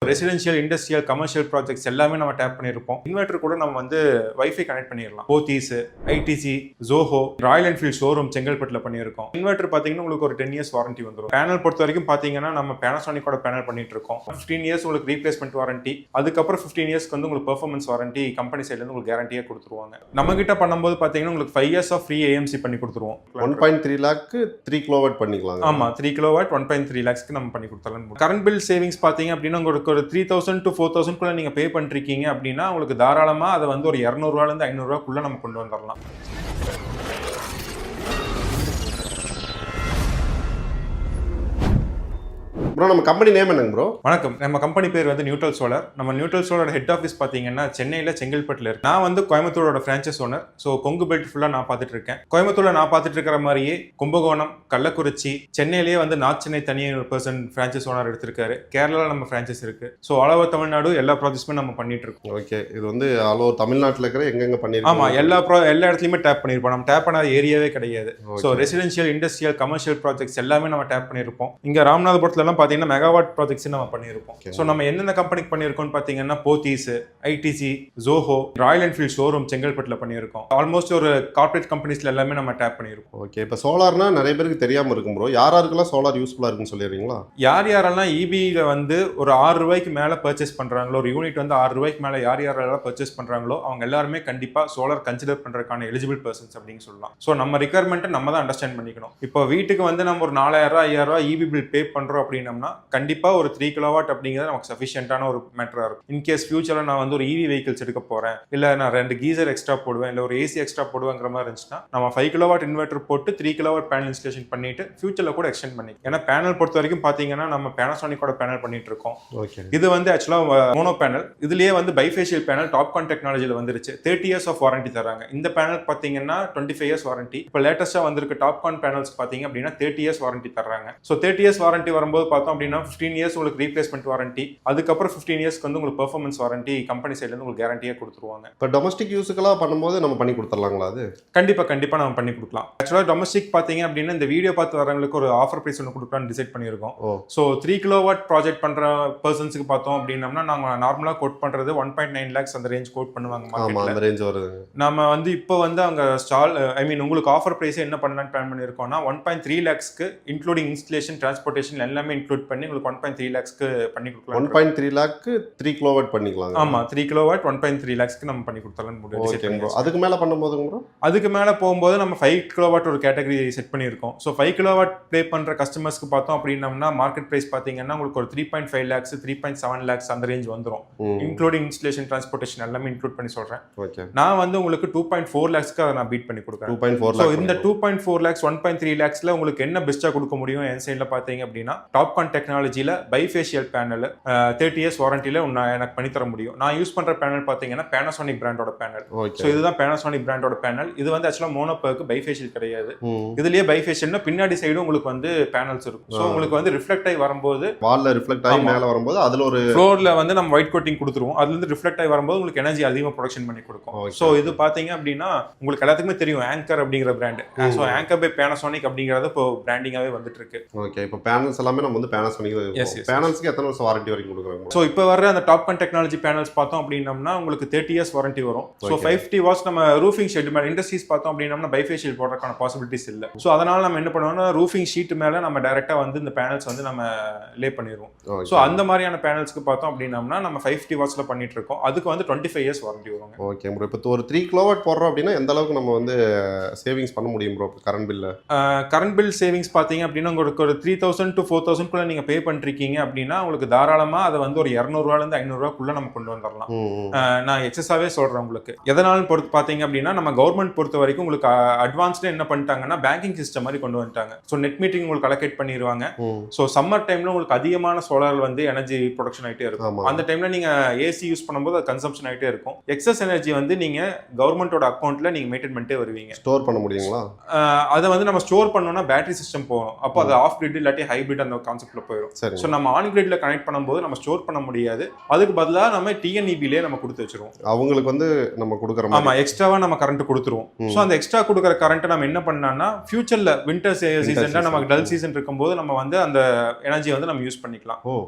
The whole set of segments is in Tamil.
ரெசிடென்ஷியல், இண்டஸ்ட்ரியல், கமர்ஷியல் ப்ராஜெக்ட்ஸ் எல்லாமே நம்ம டேப் பண்ணியிருப்போம். இன்வெர்டர் கூட நம்ம வந்து வைஃபை கனெக்ட் பண்ணிடலாம். Pothys, ITC, Zoho, Royal Enfield showroom செங்கல்பட்டுல பண்ணியிருக்கோம். இன்வெர்டர் பார்த்தீங்கன்னா உங்களுக்கு ஒரு 10 இயர்ஸ் வாரண்டி வந்துடும். பேனல் பொறுத்த வரைக்கும் பார்த்தீங்கன்னா நம்ம பேனாசோனிக்கோட பேனல் பண்ணிட்டு இருக்கோம். 15 இயர்ஸ் உங்களுக்கு ரீப்ளேஸ்மெண்ட் வாரண்டி, அதுக்கப்புறம் 15 இயர்ஸ்க்கு வந்து உங்களுக்கு பெர்ஃபார்மன்ஸ் வாரண்டி கம்பெனி சைட்ல இருந்து உங்களுக்கு கேரண்டியா கொடுத்துருவாங்க. நம்ம கிட்ட பண்ணும்போது பார்த்தீங்கன்னா உங்களுக்கு 5 இயர்ஸ் ஆஃப் ஃப்ரீ ஏஎம்சி பண்ணி கொடுத்துருவோம். 1.3 லாக்கு 3 கிலோவாட் பண்ணிக்கலாம். ஆமா, 3 கிலோவாட் 1.3 லேக்ஸ்க்கு நம்ம பண்ணி கொடுத்துடலாம். கரண்ட் பில் சேவிங்ஸ் பார்த்தீங்க அப்படின்னா உங்களுக்கு ஒரு 3000 to 4000 குள்ள நீங்க பே பண்ணிருக்கீங்க அப்படின்னா உங்களுக்கு தாராளமா அதை வந்து ஒரு 200 ரூபாயில இருந்து 500 ரூபாய்க்குள்ள நம்ம கொண்டு வந்துடலாம். ப்ரோ, நம்ம கம்பெனி நேம் என்னங்க ப்ரோ? வணக்கம். நம்ம கம்பெனி பேர் வந்து நியூட்ரல் சோலார். நம்ம நியூட்ரல் சோலார் ஹெட் ஆஃபீஸ் பார்த்தீங்கன்னா சென்னையில் செங்கல்பட்டுல இருக்கு. நான் வந்து கோயம்புத்தூரோட franchise owner. So Kongu belt ஃபுல்லாக நான் பார்த்துட்டு இருக்கேன். கோயம்புத்தூர்ல நான் பார்த்துட்டு இருக்கிற மாதிரியே கும்பகோணம், கள்ளக்குறிச்சி, சென்னையிலேயே வந்து நார்த் சென்னை தனியாக ஒரு பர்சன் ஃப்ரான்ச்சைஸ் ஓனர் எடுத்திருக்காரு. கேரளாவில் நம்ம ஃப்ரான்ச்சைஸ் இருக்கு. ஸோ ஆல் ஓவர் தமிழ்நாடு எல்லா ப்ராஜெக்ட்ஸுமே நம்ம பண்ணிட்டு இருக்கோம். ஓகே, இது வந்து ஆல் ஓவர் தமிழ்நாட்டில் இருக்கிற எங்கெங்க பண்ணிருக்கோம்? ஆமா, எல்லா இடத்துலையுமே டேப் பண்ணியிருப்போம். நம்ம டேப் பண்ணாத ஏரியாவே கிடையாது. So residential, industrial, commercial projects எல்லாமே நம்ம டேப் பண்ணியிருப்போம். இங்க ராமநாதபுரத்துல எல்லாம் பார்த்தீங்கன்னா மெகாவாட் ப்ராஜெக்ட்ஸ் நம்ம பண்ணியிருக்கோம். ஸோ நம்ம என்னென்ன கம்பெனிக்கு பண்ணியிருக்கோம் பார்த்தீங்கன்னா Pothys, ITC, Zoho, Royal Enfield showroom செங்கல்பட்டுல பண்ணியிருக்கோம். ஆல்மோஸ்ட் ஒரு கார்பரேட் கம்பெனிஸ்ல எல்லாமே நம்ம டேப் பண்ணியிருக்கோம். ஓகே, இப்போ சோலார்னா நிறைய பேருக்கு தெரியாம இருக்கும் ப்ரோ. யாருக்கெல்லாம் சோலார் யூஸ்ஃபுல்லா இருக்குன்னு சொல்லிடுறீங்களா? யாரெல்லாம் இபியில வந்து ஒரு 6 ரூபாய்க்கு மேல பர்ச்சேஸ் பண்றாங்களோ, ஒரு யூனிட் வந்து 6 ரூபாய்க்கு மேல யாரெல்லாம் பர்ச்சேஸ் பண்றாங்களோ அவங்க எல்லாருமே கண்டிப்பா சோலார் கன்சிடர் பண்றதுக்கான எலிஜிபிள் பர்சன்ஸ் அப்படின்னு சொல்லலாம். ஸோ நம்ம ரிக்வயர்மெண்ட்டை நம்ம தான் அண்டர்ஸ்டாண்ட் பண்ணிக்கணும். இப்போ வீட்டுக்கு வந்து நம்ம ஒரு 4000 5000 இபி பில் பே பண்றோம் அப்படின்னம்னா கண்டிப்பா ஒரு 3 கிலோவாட் அப்படிங்கிறது நமக்கு சஃபிஷியன்டான ஒரு மேட்டரா இருக்கும். இன்கேஸ் ஃபியூச்சர்ல நான் வந்து ஒரு இவி வெஹிக்கிள்ஸ் எடுக்க போறேன், இல்ல நான் 2 கீசர் எக்ஸ்ட்ரா போடுவேன், இல்ல ஒரு ஏசி எக்ஸ்ட்ரா போடுவேங்கிற மாதிரி இருந்துச்சுன்னா நம்ம 5 கிலோவாட் இன்வெர்டர் போட்டு 3 கிலோவாட் பேனல் இன்ஸ்டலேஷன் பண்ணிட்டு ஃபியூச்சர்ல கூட எக்ஸ்டெண்ட் பண்ணி. ஏன்னா பேனல் பொறுத்த வரைக்கும் பாத்தீங்கன்னா நம்ம பேனாசோனிக்கோட பேனல் பண்ணிட்டு இருக்கோம். இது வந்து ஆக்சுவலா மோனோ பேனல். இதுலயே வந்து பைஃபேஷியல் பேனல் டாப்கான் டெக்னாலஜில வந்துருச்சு. 30 இயர்ஸ் ஆஃப் வாரண்டி தராங்க. இந்த பேனல் பாத்தீங்கன்னா 25 இயர்ஸ் வாரண்டி. இப்போ லேட்டஸ்டா வந்திருக்க டாப்கான் பேனல்ஸ் பாத்தீங்க அப்படின்னா 30 இயர்ஸ் வாரண்டி தராங்க. ஸோ 30 இயர்ஸ் வாரண்டி வரும்போது பார்த்தோம் அப்படின்னா 15 இயர்ஸ் உங்களுக்கு ரீப்ளேஸ்மெண்ட் வாரண்டி, அதுக்கப்புறம் 15 இயர்ஸ்க்கு வந்து உங்களுக்கு பெர்ஃபார்மன்ஸ் வாரண்டி கம்பெனி சைட்ல இருந்து உங்களுக்கு கேரண்டியா கொடுத்துருவாங்க. இப்போ டொமஸ்டிக் யூஸுக்கெல்லாம் பண்ணும்போது நம்ம பண்ணி கொடுத்துடலாங்களா? அது கண்டிப்பா நம்ம பண்ணி கொடுக்கலாம். ஆக்சுவலா டொமஸ்டிக் பாத்தீங்க அப்படின்னா இந்த வீடியோ பார்த்து வரவங்களுக்கு ஒரு ஆஃபர் பிரைஸ் ஒன்று கொடுக்கலாம்னு டிசைட் பண்ணியிருக்கோம். ஸோ 3 கிலோவாட் ப்ராஜெக்ட் பண்ற பர்சன்ஸுக்கு பார்த்தோம் அப்படின்னா நாங்க நார்மலா கோட் பண்றது 1.9 லேக்ஸ் அந்த ரேஞ்ச் கோட் பண்ணுவாங்க. அந்த ரேஞ்ச் வருது. நம்ம வந்து இப்போ வந்து அவங்க உங்களுக்கு ஆஃபர் பிரைஸ் என்ன பண்ணலாம்னு பிளான் பண்ணியிருக்கோம்னா 1.3 லேக்ஸ்க்கு இன்க்ளூடிங் இன்ஸ்டலேஷன், டிரான்ஸ்போர்டேஷன் எல்லாமே இன்க்ளூட் பண்ணி உங்களுக்கு 1.3 லேக்ஸ்க்கு பண்ணி கொடுக்கலாம். 1.3 லாக்கு 3 கிலோவாட் பண்ணிக்கலாம். ஆமா, 3 கிலோவாட் 1.3 லேக்ஸ்க்கு நம்ம பண்ணி கொடுத்தலாம். அதுக்கு மேல பண்ணும்போது ப்ரோ, அதுக்கு மேல போகும்போது நம்ம 5 கிலோவாட் ஒரு கேட்டகரி செட் பண்ணியிருக்கோம். ஸோ 5 கிலோவாட் பே பண்ற கஸ்டமர்ஸ்க்கு பார்த்தோம் அப்படின்னா மார்க்கெட் பிரைஸ் பாத்தீங்கன்னா உங்களுக்கு ஒரு 3.5 லேக்ஸ் 3.7 லேக்ஸ் அந்த ரேஞ்ச் வந்துடும். இன்க்ளூடிங் இன்ஸ்டலேஷன், டிரான்ஸ்போர்டேஷன் எல்லாமே இன்க்ளூட் பண்ணி சொல்றேன். நான் வந்து உங்களுக்கு 2.4 லேக்ஸ்க்கு அதை நான் பீட் பண்ணி கொடுக்குறேன். 2.4 ஸோ இந்த 2.4 லேக்ஸ் 1.3 லேக்ஸ்ல உங்களுக்கு என்ன பெஸ்டா கொடுக்க முடியும் என் சைட்ல பாத்தீங்க அப்படின்னா டாப்கான் டெக்னாலஜில பைஃபேஷியல் பேனல் 30 இயர்ஸ் வாரண்டில எனக்கு பண்ணி தர முடியும். நான் யூஸ் பண்ற பேனல் பாத்தீங்கன்னா பேனாசோனிக் பிராண்டோட பேனல். சோ இதுதான் பேனாசோனிக் பிராண்டோட பேனல். இது வந்து ஆக்சுவலா மோனோபர்க்கு பைஃபேஷியல் கிடையாது. இதுலயே பைஃபேஷியல்னா பின்னாடி சைடும் உங்களுக்கு வந்து பேனல்ஸ் இருக்கும். சோ உங்களுக்கு வந்து ரிஃப்ளெக்ட் ஆகி வரும்போது வால்ல ரிஃப்ளெக்ட் ஆகி மேல வரும்போது அதுல ஒரு ஃப்ளோர்ல வந்து நம்ம ஒயிட் கோட்டிங் கொடுத்துருவோம். அதுல இருந்து ரிஃப்ளெக்ட் ஆகி வரும்போது உங்களுக்கு எனர்ஜி அதிகமா ப்ரொடக்ஷன் பண்ணி கொடுக்கும். சோ இது பாத்தீங்க அப்படின்னா உங்களுக்கு எல்லாத்துக்குமே தெரியும் ஆங்கர் அப்படிங்கிற brand. So Anchor by Panasonic அப்படிங்கறது இப்போ பிராண்டிங்காவே வந்துட்டு இருக்கு. ஓகே, இப்போ பேனல்ஸ் எல்லாமே நம்ம வந்து பேனாசோனிக். பேனல்ஸ்க்கு எத்தனை வருஷம் வாரண்டி வரைக்கும் கொடுக்குறாங்க? சோ இப்போ வர அந்த டாப்கான் டெக்னாலஜி பேனல்ஸ் பார்த்தோம் அப்படின்னா உங்களுக்கு 30 இயர்ஸ் வாரண்டி வரும். ஸோ 50 வாட்ஸ் நம்ம ரூஃபிங் ஷீட் மேலே இண்டஸ்ட்ரீஸ் பார்த்தோம் அப்படின்னா பைஃபேஷியல் போடுறதுக்கான பாசிபிலிட்டிஸ் இல்லை. ஸோ அதனால நம்ம என்ன பண்ணுவோம்னா ரூஃபிங் ஷீட் மேலே நம்ம டைரக்டா வந்து இந்த பேனல்ஸ் வந்து நம்ம லே பண்ணிடுவோம். ஸோ அந்த மாதிரியான பேனல்ஸ்க்கு பார்த்தோம் அப்படின்னா நம்ம 50 வாட்ஸ்ல பண்ணிட்டு இருக்கோம். அதுக்கு வந்து 25 இயர்ஸ் வாரண்டி வரும். ஓகே ப்ரோ, இப்போ ஒரு 3 கிலோவாட் போடுறோம் அப்படின்னா எந்த அளவுக்கு நம்ம வந்து சேவிங்ஸ் பண்ண முடியும் ப்ரோ? கரண்ட் பில் சேவிங்ஸ் பார்த்தீங்க அப்படின்னா உங்களுக்கு ஒரு 3000 to 4000 குள்ள நீங்க பே பண்ணிருக்கீங்க அப்படின்னா உங்களுக்கு தாராளமா அதை வந்து ஒரு 200 ரூபாயில இருந்து 500 ரூபாய்க்குள்ள நம்ம கொண்டு வந்துடலாம். நான் எக்ஸஸாவே சொல்றேன் உங்களுக்கு. எதனாலும் பொறுத்து பாத்தீங்க அப்படின்னா நம்ம கவர்மெண்ட் பொறுத்த வரைக்கும் உங்களுக்கு அட்வான்ஸ்ல என்ன பண்ணிட்டாங்கன்னா பேங்கிங் சிஸ்டம் மாதிரி கொண்டு வந்துட்டாங்க. ஸோ நெட் மீட்டிங் உங்களுக்கு அலோகேட் பண்ணிடுவாங்க. ஸோ சம்மர் டைம்ல உங்களுக்கு அதிகமான சோலார் வந்து எனர்ஜி ப்ரொடக்ஷன் ஆகிட்டே இருக்கும். அந்த டைம்ல நீங்க ஏசி யூஸ் பண்ணும்போது அது கன்சம்ஷன் ஆகிட்டே இருக்கும். எக்ஸஸ் எனர்ஜி வந்து நீங்க கவர்மெண்டோட அக்கௌண்ட்ல நீங்க மெயின்டைன் பண்ணிட்டே வருவீங்க. ஸ்டோர் பண்ண முடியுங்களா? அதை வந்து நம்ம ஸ்டோர் பண்ணோம்னா பேட்டரி சிஸ்டம் போகணும். அப்போ அது ஆஃப் கிரிட் இல்லாட்டி ஹைபிரிட் அந்த கான்செப்ட் கான்செப்ட்ல போயிடும். சரி. ஸோ நம்ம ஆன் கிரிட்ல கனெக்ட் பண்ணும்போது நம்ம ஸ்டோர் பண்ண முடியாது. அதுக்கு பதிலாக நம்ம டிஎன்இபிலே நம்ம கொடுத்து வச்சிருவோம். அவங்களுக்கு வந்து நம்ம கொடுக்குற ஆமா, எக்ஸ்ட்ராவா நம்ம கரண்ட் கொடுத்துருவோம். ஸோ அந்த எக்ஸ்ட்ரா கொடுக்குற கரண்ட் நம்ம என்ன பண்ணலாம்னா ஃபியூச்சர்ல வின்டர் சீசன்ல நமக்கு டல் சீசன் இருக்கும்போது நம்ம வந்து அந்த எனர்ஜி வந்து நம்ம யூஸ் பண்ணிக்கலாம்.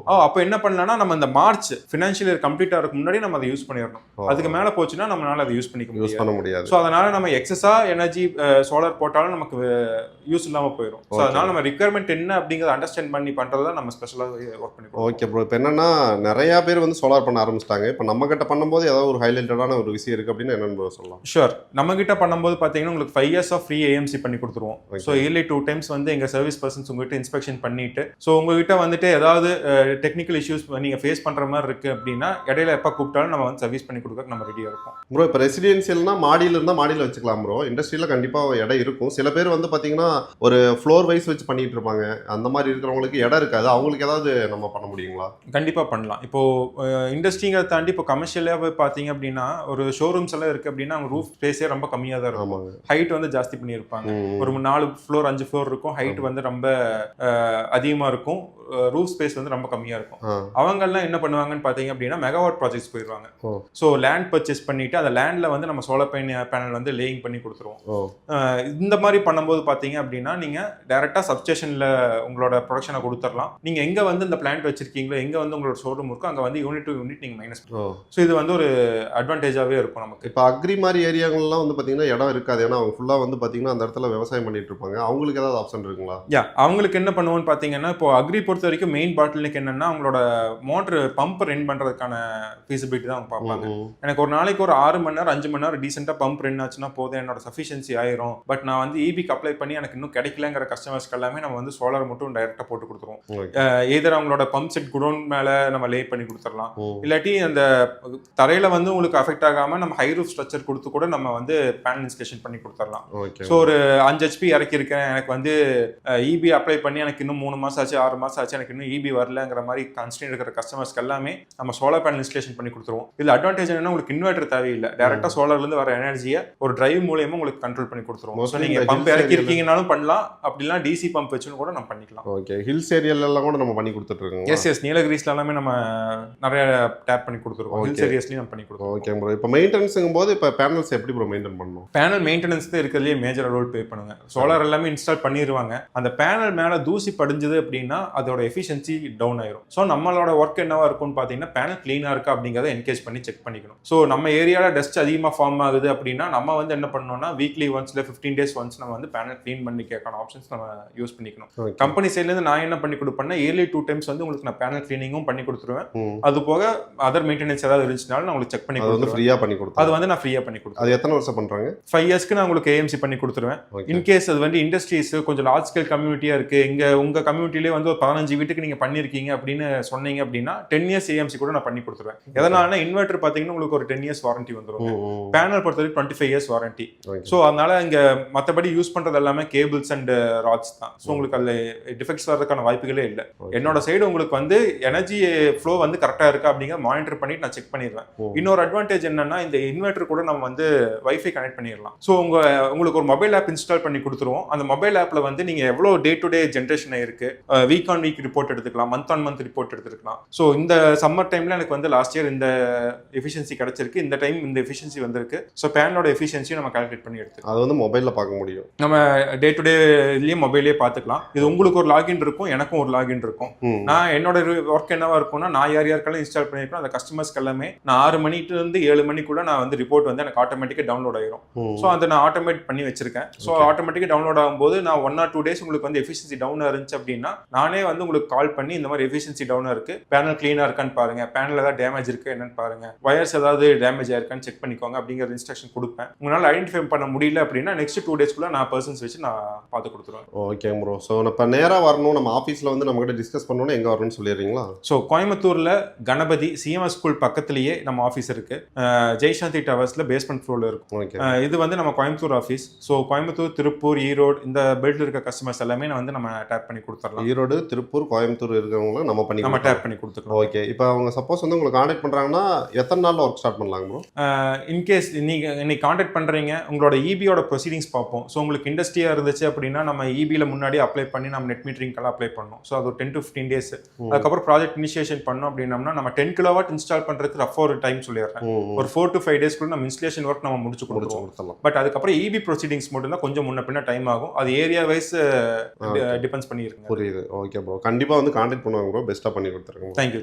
அப்போ என்ன பண்ணலாம்னா நம்ம இந்த மார்ச் ஃபினான்ஷியல் இயர் கம்ப்ளீட் ஆகிறதுக்கு முன்னாடி நம்ம அதை யூஸ் பண்ணிடணும். அதுக்கு மேல போச்சுன்னா நம்மளால அதை யூஸ் பண்ண முடியாது. ஸோ அதனால நம்ம எக்ஸஸா எனர்ஜி சோலார் போட்டாலும் நமக்கு யூஸ் இல்லாம போயிடும். ஸோ அதனால நம்ம ரிக்வயர்மெண்ட் என்ன அப்படிங்கறத அண்டர்ஸ்டாண்ட் பண்ணி பண்றதா நம்ம ஸ்பெஷலா ஒர்க் பண்ணிப்போம். Okay bro. இப்போ என்னன்னா நிறைய பேர் வந்து சோலார் பண்ண ஆரம்பிச்சிட்டாங்க. இப்போ நம்ம கிட்ட பண்ணும்போது ஏதாவது ஒரு ஹைலைட்டடான ஒரு விஷயம் இருக்கு அப்படின்னு என்னன்னு ப்ரோ சொல்லலாம்? ஷூர். நம்ம கிட்ட பண்ணும்போது பாத்தீங்கன்னா உங்களுக்கு 5 years ஆஃப் ஃப்ரீ ஏஎம்சி பண்ணி கொடுத்துருவோம். ஸோ இயர்லி 2 times வந்து எங்க சர்வீஸ் பர்சன்ஸ் உங்ககிட்ட இன்ஸ்பெக்ஷன் பண்ணிட்டு ஸோ உங்ககிட்ட வந்துட்டு ஏதாவது டெக்னிக்கல் இஷ்யூஸ் நீங்க ஃபேஸ் பண்ற மாதிரி இருக்கு அப்படின்னா இடையில எப்ப கூப்பிட்டாலும் நம்ம வந்து சர்வீஸ் பண்ணி கொடுக்க நம்ம ரெடியா இருக்கும். ப்ரோ இப்போ ரெசிடென்சியல்னா மாடியில இருந்தா மாடியில வச்சுக்கலாம் ப்ரோ. இண்டஸ்ட்ரியில கண்டிப்பா இடம் இருக்கும். சில பேர் வந்து பாத்தீங்கன்னா ஒரு ஃப்ளோர் வைஸ் வச்சு பண்ணிட்டு இருப்பாங்க. அந்த மாதிரி இருக்கிறவங்களுக்கு இடம் இருக்காது. அவங்களுக்கு ஏதாவது நம்ம பண்ண முடியுங்களா? கண்டிப்பா பண்ணலாம். இப்போ இண்டஸ்ட்ரிங்கிறத தாண்டி இப்போ கமர்ஷியலா போய் பாத்தீங்க அப்படின்னா ஒரு ஷோரூம்ஸ் எல்லாம் இருக்கு அப்படின்னா அவங்க ரூஃப் ஸ்பேஸே ரொம்ப கம்மியா தான் இருக்கும். ஹைட் வந்து ஜாஸ்தி பண்ணியிருப்பாங்க. ஒரு 4 floor 5 floor இருக்கும். ஹைட் வந்து ரொம்ப அதிகமா இருக்கும். ரூஃப் ஸ்பேஸ் வந்து ரொம்ப கம்மியா இருக்கும். அவங்க எல்லாம் என்ன பண்ணுவாங்கன்னு பாத்தீங்க அப்படின்னா மெகாவாட் ப்ராஜெக்ட்ஸ் போயிடுவாங்க. ஸோ லேண்ட் பர்ச்சேஸ் பண்ணிட்டு அந்த லேண்ட்ல வந்து நம்ம சோலார் பேனல் வந்து லேயிங் பண்ணி கொடுத்துருவோம். இந்த மாதிரி பண்ணும்போது பாத்தீங்க அப்படின்னா நீங்க டைரக்டா சப்ஸ்டேஷன்ல உங்களோட ப்ரொடக்ஷனை கொடுத்துடலாம். நீங்க எங்க வந்து இந்த பிளான்ட் வச்சிருக்கீங்களோ எங்க வந்து உங்களோட ஷோரூம் இருக்கோ அங்க வந்து யூனிட் டு யூனிட் நீங்க மைனஸ் பண்ணுவோம். ஸோ இது வந்து ஒரு அட்வான்டேஜாவே இருக்கும் நமக்கு. இப்போ அக்ரி மாதிரி ஏரியாங்கள்லாம் வந்து பாத்தீங்கன்னா இடம் இருக்காது. ஏன்னா அவங்க ஃபுல்லா வந்து பாத்தீங்கன்னா அந்த இடத்துல விவசாயம் பண்ணிட்டு இருப்பாங்க. அவங்களுக்கு ஏதாவது ஆப்ஷன் இருக்குங்களா? அவங்களுக்கு என்ன பண்ணுவோம்னு பாத்தீங்கன்னா இப்போ அக்ரி பொறுத்த வரைக்கும் மெயின் பாட்டிலுக்கு என்னன்னா அவங்களோட மோட்டர் பம்ப் ரன் பண்றதுக்கான ஃபீசிபிலிட்டி தான் அவங்க பார்ப்பாங்க. எனக்கு ஒரு நாளைக்கு ஒரு 6 மணி நேரம் 5 மணி நேரம் டீசெண்டா பம்ப் ரன் ஆச்சுன்னா போதும், என்னோட சஃபிஷியன்சி ஆயிரும். பட் நான் வந்து இபிக்கு அப்ளை பண்ணி எனக்கு இன்னும் கிடைக்கலங்கிற கஸ்டமர்ஸ்க்கு எல்லாமே நம்ம வந்து சோலார் மட்டும் டைரக்டா போட்டு கொடுத்துருவோம். எதர் அவங்களோட பம்ப் செட் குடோன் மேல நம்ம லே பண்ணி கொடுத்துடலாம். இல்லாட்டி அந்த தரையில வந்து உங்களுக்கு அஃபெக்ட் ஆகாம நம்ம ஹை ரூஃப் ஸ்ட்ரக்சர் கொடுத்து கூட நம்ம வந்து பேனல் இன்ஸ்டலேஷன் பண்ணி கொடுத்துடலாம். ஸோ ஒரு 5 HP இறக்கி இருக்கேன், எனக்கு வந்து இபி அப்ளை பண்ணி எனக்கு இன்னும் 3 மாசம் ஆச்சு 6 மாசம் ஆச்சு எனக்கு இன்னும் இபி வரலங்கிற மாதிரி கன்ஸ்ட்ரெயின் இருக்கிற கஸ்டமர்ஸ்க்கு எல்லாமே நம்ம சோலார் பேனல் இன்ஸ்டலேஷன் பண்ணி கொடுத்துருவோம். இதுல அட்வான்டேஜ் என்னன்னா உங்களுக்கு இன்வெர்டர் தேவையில்லை. டைரக்டா சோலார்ல இருந்து வர எனர்ஜியை ஒரு டிரைவ் மூலமா உங்களுக்கு கண்ட்ரோல் பண்ணி கொடுத்துருவோம். ஸோ நீங்க பம்ப் இறக்கி இருக்கீங்கனாலும் பண்ணலாம், அப்படின்னா டிசி பம்ப் வச்சுன்னு கூட நம்ம பண்ணிக்கலாம். ஓகே. ஹில்ஸ் ஏரியால எல்லாம் கூட நம்ம பண்ணி கொடுத்துட்டு இருக்கோம். எஸ் நீலகிரிஸ்ல எல்லாமே நம்ம நிறைய டேப் பண்ணி கொடுத்துருக்கோம். ஹில்ஸ் ஏரியாஸ்லயும் நம்ம பண்ணி கொடுத்துருவோம். Okay bro. இப்போ மெயின்டெனன்ஸ்ங்கும் போது இப்போ பேனல்ஸ் எப்படி ப்ரோ மெயின்டைன் பண்ணணும்? பேனல் மெயின்டெனன்ஸ் தான் இருக்கிறதுலே மேஜர் ரோல் ப்ளே பண்ணுங்க. சோலார் எல்லாமே இன்ஸ்டால் பண்ணிடுவாங்க. அந்த பேனல் மேல தூசி படிஞ்சது அப்படின்னா அதோட எஃபிஷியன்சி டவுன் ஆயிரும். ஸோ நம்மளோட ஒர்க் என்னவா இருக்கும்னு பார்த்தீங்கன்னா பேனல் கிளீனா இருக்கா அப்படிங்கிறத என்கேஜ் பண்ணி செக் பண்ணிக்கணும். ஸோ நம்ம ஏரியாவில் டஸ்ட் அதிகமாக ஃபார்ம் ஆகுது அப்படின்னா நம்ம வந்து என்ன பண்ணணும்னா வீக்லி ஒன்ஸ் இல்லை 15 days ஒன்ஸ் நம்ம வந்து பேனல் கிளீன் பண்ணிக்கான ஆப்ஷன்ஸ் நம்ம யூஸ் பண்ணிக்கணும். கம்பெனி சைட்லேருந்து நான் என்ன பண்ணி கொடுப்பேன்னா இயர்லி 2 times வந்து உங்களுக்கு நான் பேனல் கிளீனிங்கும் பண்ணி கொடுத்துருவேன். அது போக அதர் மெயின்டெனன்ஸ் ஏதாவது இருந்துச்சுனாலும் நான் உங்களுக்கு செக் பண்ணி கொடுத்துருவேன். ஃப்ரீயா பண்ணி கொடுத்துருவேன். அது வந்து நான் ஃப்ரீயா பண்ணி கொடுத்துருவேன். அது எத்தனை வருஷம் பண்றாங்க? 5 yearsக்கு நான் உங்களுக்கு ஏஎம்சி பண்ணி கொடுத்துருவேன். இன்கேஸ் அது வந்து இண்டஸ்ட்ரீஸ் கொஞ்சம் லார்ஜ் ஸ்கேல் கம்யூனிட்டியா இருக்கு, உங்க கம்யூனிட்டிலே வந்து ஒரு 15 வீட்டுக்கு நீங்க பண்ணிருக்கீங்க அப்படின்னு சொன்னீங்க அப்படின்னா 10 years ஏஎம்சி கூட நான் பண்ணி கொடுத்துருவேன். எதனால இன்வெர்டர் பாத்தீங்கன்னா உங்களுக்கு ஒரு 10 years வாரண்டி வந்துரும். பேனல் பொறுத்தவரைக்கும் 25 years வாரண்டி. ஸோ அதனால இங்க மற்றபடி யூஸ் பண்றது எல்லாமே கேபிள்ஸ் அண்ட் ராட்ஸ் தான். ஸோ உங்களுக்கு அதுல டிஃபெக்ட்ஸ் வர்றதுக்கான வாய்ப்புகளே இல்லை. என்னோட சைடு உங்களுக்கு வந்து எனர்ஜி ஃப்ளோ வந்து கரெக்டா இருக்கா அப்படிங்கிற மானிட்டர் பண்ணிட்டு நான் செக் பண்ணிடுவேன். இன்னொரு அட்வான்டேஜ் என்னன்னா இந்த இன்வெர்டர் கூட நம்ம வந்து வைஃபை கனெக்ட் பண்ணிடலாம். ஸோ உங்களுக்கு ஒரு மொபைல் ஆப் இன்ஸ்டால் பண்ணி கொடுத்துருவோம். அந்த மொபைல் ஆப்ல வந்து நீங்க எவ்வளவு டே டு டே ஜென்ரேஷன் இருக்கு, வீக் ஆன் வீக் ரிப்போர்ட் எடுத்துக்கலாம், மந்த் ஆன் மந்த் ரிப்போர்ட் எடுத்துக்கலாம். ஸோ இந்த சம்மர் டைம்ல எனக்கு வந்து லாஸ்ட் இயர் இந்த எஃபிஷியன்சி கிடைச்சிருக்கு, இந்த டைம் இந்த எஃபிஷியன்சி வந்திருக்கு. ஸோ பேனலோட எஃபிஷியன்சியை நம்ம கால்குலேட் பண்ணி எடுத்து அது வந்து மொபைல்ல பார்க்க முடியும். நம்ம டே டு டே இதுலயே மொபைலே பார்த்துக்கலாம். இது உங்களுக்கு ஒரு லாகின் இருக்கும், எனக்கும் ஒரு லாகின் இருக்கும். நான் என்னோட ஒர்க் என்னவா இருக்கும்னா நான் யாருக்கெல்லாம் இன்ஸ்டால் பண்ணிருக்கோம் அந்த கஸ்டமர்ஸ்க்கு எல்லாமே நான் 6 மணிக்கு இருந்து 7 மணிக்குள்ள நான் வந்து ரிப்போர்ட் வந்து எனக்கு ஆட்டோமேட்டிக்கா டவுன்லோட் ஆயிரும். ஸோ அதை நான் ஆட்டோமேட் பண்ணி வச்சிருக்கேன். ஸோ ஆட்டோமேட்டிக்கா டவுன்லோட் ஆகும்போது நான் 1 or 2 days உங்களுக்கு வந்து எஃபிஷியன்சி டவுனா இருந்துச்சு அப்படின்னா நானே வந்து உங்களுக்கு கால் பண்ணி இந்த மாதிரி எஃபிஷியன்சி டவுனா இருக்கு, பேனல் கிளீனா இருக்கான்னு பாருங்க, பேனல் ஏதாவது டேமேஜ் இருக்கு என்னன்னு பாருங்க, வயர்ஸ் ஏதாவது டேமேஜ் ஆயிருக்கான்னு செக் பண்ணிக்கோங்க அப்படிங்கிற இன்ஸ்ட்ரக்ஷன் கொடுப்பேன். உங்களால ஐடென்டிஃபை பண்ண முடியல அப்படின்னா நெக்ஸ்ட் 2 days நான் பர்சன்ஸ் வச்சு நான் பார்த்து கொடுத்துருவேன். Okay bro. ஸோ இப்போ நேராக வரணும், நம்ம ஆஃபீஸில் வந்து நம்ம கிட்ட டிஸ்கஸ் பண்ணணும், எங்கே வரணும்னு சொல்லிடுறீங்களா? ஸோ கோயம்புத்தூர்ல கணபதி சிஎம்எஸ் ஸ்கூல் பக்கத்துலேயே நம்ம ஆஃபீஸ் இருக்கு. ஜெயசாந்தி டவர்ஸ்ல பேஸ்மெண்ட் ஃப்ளோர்ல இருக்கும். இது வந்து நம்ம கோயம்புத்தூர் ஆஃபீஸ். ஸோ கோயம்புத்தூர், திருப்பூர், ஈரோடு இந்த பெல்ட்ல இருக்க கஸ்டமர்ஸ் எல்லாமே வந்து நம்ம டேப் பண்ணி கொடுத்துடலாம். ஈரோடு, திருப்பூர், கோயம்புத்தூர் இருக்கிறவங்க நம்ம டேப் பண்ணி கொடுத்துக்கலாம். ஓகே. இப்போ அவங்க சப்போஸ் வந்து உங்களுக்கு கான்டாக்ட் பண்றாங்கன்னா எத்தனை நாள்ல ஒர்க் ஸ்டார்ட் பண்ணலாங்க ப்ரோ? இன்கேஸ் நீங்க கான்டாக்ட் பண்றீங்க, உங்களோட இபியோட ப்ரொசீடிங்ஸ் பார்ப்போம். ஸோ உங்களுக்கு இண்டஸ்ட்ரியா இருந்துச்சு அப்படின்னா நம்ம இபியில் முன்னாடி அப்ளை பண்ணி நம்ம நெட் மீட்டரிங்கெல்லாம் அப்ளை பண்ணோம். பண்ணணும். ஸோ அது ஒரு 10 to 15 days. அதுக்கப்புறம் ப்ராஜெக்ட் இனிஷியேஷன் பண்ணோம் அப்படின்னம்னா நம்ம 10 கிலோவாட் இன்ஸ்டால் பண்றதுக்கு ரஃபா ஒரு டைம் சொல்லிடுறேன். ஒரு 4 to 5 days நம்ம இன்ஸ்டலேஷன் ஒர்க் நம்ம முடிச்சு கொடுத்துருவோம். பட் அதுக்கப்புறம் இபி ப்ரொசீடிங்ஸ் மட்டும் தான் கொஞ்சம் முன்ன பின்ன டைம் ஆகும். அது ஏரியா வைஸ் டிபெண்ட்ஸ் பண்ணியிருக்கு. புரியுது. ஓகே ப்ரோ, கண்டிப்பா வந்து கான்டாக்ட் பண்ணுவாங்க ப்ரோ, பெஸ்ட்டாக பண்ணி கொடுத்துருங்க. தேங்க்யூ.